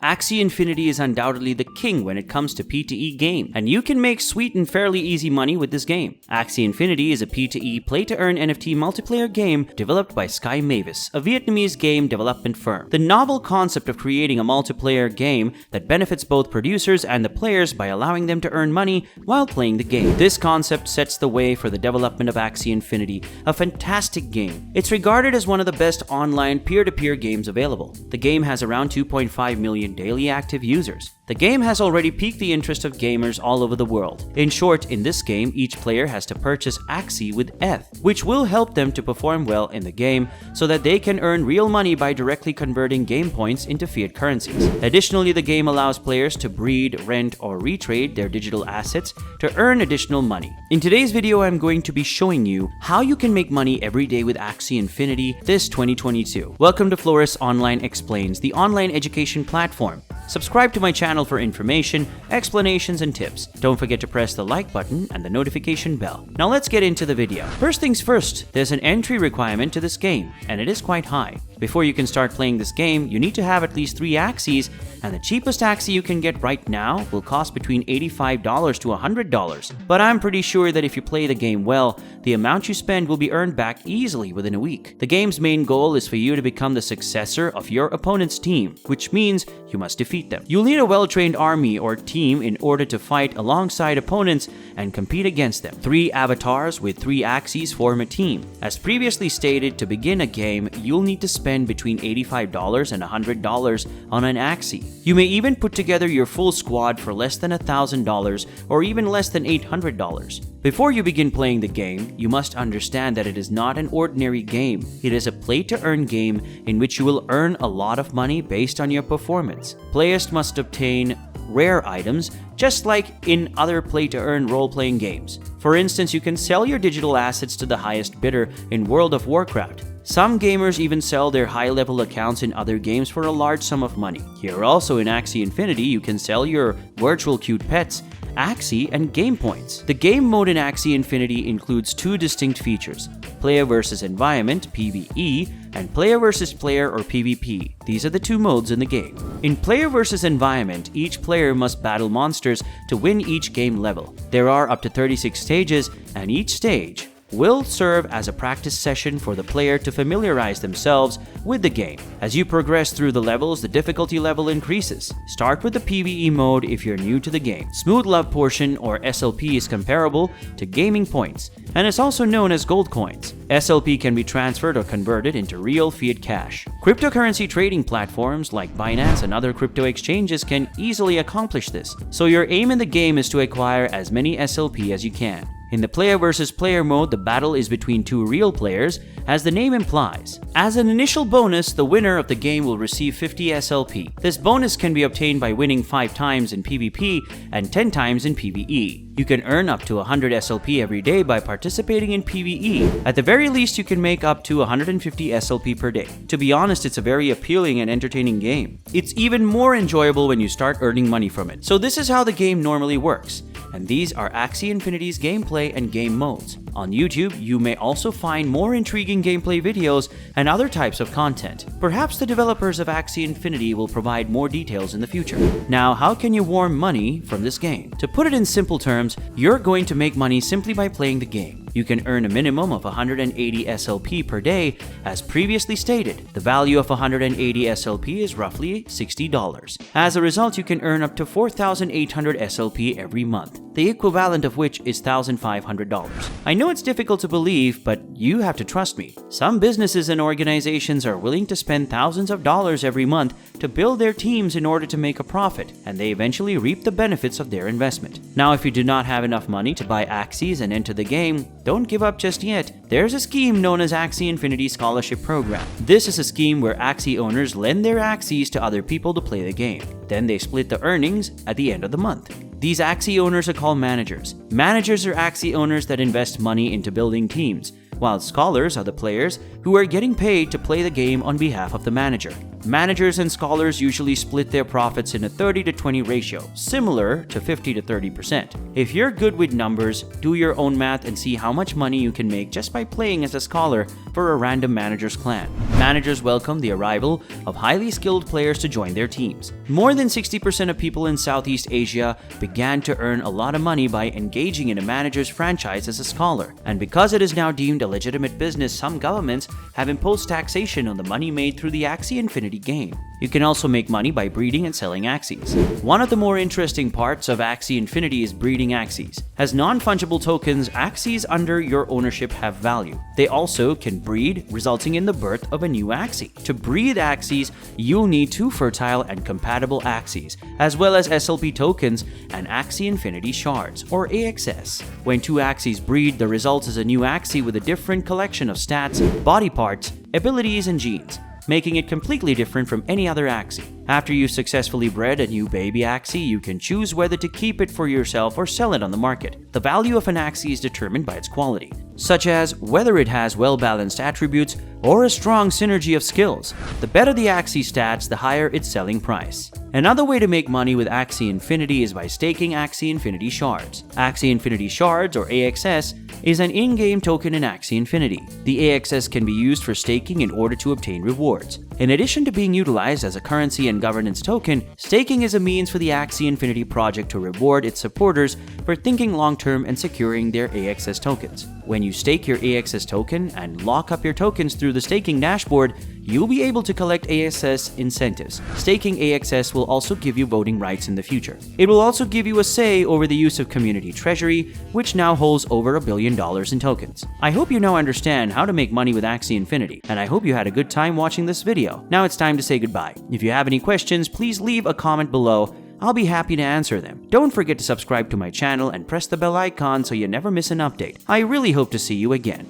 Axie Infinity is undoubtedly the king when it comes to P2E game, and you can make sweet and fairly easy money with this game. Axie Infinity is a P2E play-to-earn NFT multiplayer game developed by Sky Mavis, a Vietnamese game development firm. The novel concept of creating a multiplayer game that benefits both producers and the players by allowing them to earn money while playing the game. This concept sets the way for the development of Axie Infinity, a fantastic game. It's regarded as one of the best online peer-to-peer games available. The game has around 2.5 million daily active users. The game has already piqued the interest of gamers all over the world. In short, in this game, each player has to purchase Axie with ETH, which will help them to perform well in the game so that they can earn real money by directly converting game points into fiat currencies. Additionally, the game allows players to breed, rent, or retrade their digital assets to earn additional money. In today's video, I'm going to be showing you how you can make money every day with Axie Infinity this 2022. Welcome to Flores Online Explains, the online education platform. Subscribe to my channel for information, explanations, and tips. Don't forget to press the like button and the notification bell. Now let's get into the video. First things first, there's an entry requirement to this game, and it is quite high. Before you can start playing this game, you need to have at least 3 Axies, and the cheapest Axie you can get right now will cost between $85 to $100. But I'm pretty sure that if you play the game well, the amount you spend will be earned back easily within a week. The game's main goal is for you to become the successor of your opponent's team, which means you must defeat them. You'll need a well-trained army or team in order to fight alongside opponents and compete against them. 3 avatars with 3 Axies form a team. As previously stated, to begin a game, you'll need to spend between $85 and $100 on an Axie. You may even put together your full squad for less than $1,000 or even less than $800. Before you begin playing the game, you must understand that it is not an ordinary game. It is a play-to-earn game in which you will earn a lot of money based on your performance. Players must obtain rare items, just like in other play-to-earn role-playing games. For instance, you can sell your digital assets to the highest bidder in World of Warcraft. Some gamers even sell their high-level accounts in other games for a large sum of money. Here also in Axie Infinity, you can sell your virtual cute pets, Axie, and game points. The game mode in Axie Infinity includes 2 distinct features: player versus environment (PvE) and player versus player or PvP. These are the 2 modes in the game. In player versus environment, each player must battle monsters to win each game level. There are up to 36 stages, and each stage will serve as a practice session for the player to familiarize themselves with the game. As you progress through the levels, the difficulty level increases. Start with the PvE mode if you're new to the game. Smooth Love Portion or SLP is comparable to gaming points, and is also known as gold coins. SLP can be transferred or converted into real fiat cash. Cryptocurrency trading platforms like Binance and other crypto exchanges can easily accomplish this, so your aim in the game is to acquire as many SLP as you can. In the player versus player mode, the battle is between 2 real players, as the name implies. As an initial bonus, the winner of the game will receive 50 SLP. This bonus can be obtained by winning 5 times in PvP and 10 times in PvE. You can earn up to 100 SLP every day by participating in PvE. At the very least, you can make up to 150 SLP per day. To be honest, it's a very appealing and entertaining game. It's even more enjoyable when you start earning money from it. So this is how the game normally works. And these are Axie Infinity's gameplay and game modes. On YouTube, you may also find more intriguing gameplay videos and other types of content. Perhaps the developers of Axie Infinity will provide more details in the future. Now, how can you warm money from this game? To put it in simple terms, you're going to make money simply by playing the game. You can earn a minimum of 180 SLP per day, as previously stated. The value of 180 SLP is roughly $60. As a result, you can earn up to 4,800 SLP every month, the equivalent of which is $1,500. I know it's difficult to believe, but you have to trust me. Some businesses and organizations are willing to spend thousands of dollars every month to build their teams in order to make a profit, and they eventually reap the benefits of their investment. Now, if you do not have enough money to buy Axies and enter the game, don't give up just yet. There's a scheme known as Axie Infinity Scholarship Program. This is a scheme where Axie owners lend their Axies to other people to play the game. Then they split the earnings at the end of the month. These Axie owners are called managers. Managers are Axie owners that invest money into building teams, while scholars are the players who are getting paid to play the game on behalf of the manager. Managers and scholars usually split their profits in a 30-20 ratio, similar to 50 to 30%. If you're good with numbers, do your own math and see how much money you can make just by playing as a scholar for a random manager's clan. Managers welcome the arrival of highly skilled players to join their teams. More than 60% of people in Southeast Asia began to earn a lot of money by engaging in a manager's franchise as a scholar. And because it is now deemed a legitimate business, some governments have imposed taxation on the money made through the Axie Infinity game. You can also make money by breeding and selling Axies. One of the more interesting parts of Axie Infinity is breeding Axies. As non-fungible tokens, Axies under your ownership have value. They also can breed, resulting in the birth of a new Axie. To breed Axies, you'll need 2 fertile and compatible Axies, as well as SLP tokens and Axie Infinity shards, or AXS. When 2 Axies breed, the result is a new Axie with a different collection of stats, body parts, abilities, and genes, making it completely different from any other Axie. After you've successfully bred a new baby Axie, you can choose whether to keep it for yourself or sell it on the market. The value of an Axie is determined by its quality, such as whether it has well-balanced attributes or a strong synergy of skills. The better the Axie stats, the higher its selling price. Another way to make money with Axie Infinity is by staking Axie Infinity shards. Axie Infinity shards, or AXS, is an in-game token in Axie Infinity. The AXS can be used for staking in order to obtain rewards. In addition to being utilized as a currency and governance token, staking is a means for the Axie Infinity project to reward its supporters for thinking long-term and securing their AXS tokens. When you stake your AXS token and lock up your tokens through the staking dashboard, you'll be able to collect AXS incentives. Staking AXS will also give you voting rights in the future. It will also give you a say over the use of community treasury, which now holds over $1 billion in tokens. I hope you now understand how to make money with Axie Infinity, and I hope you had a good time watching this video. Now it's time to say goodbye. If you have any questions, please leave a comment below. I'll be happy to answer them. Don't forget to subscribe to my channel and press the bell icon so you never miss an update. I really hope to see you again.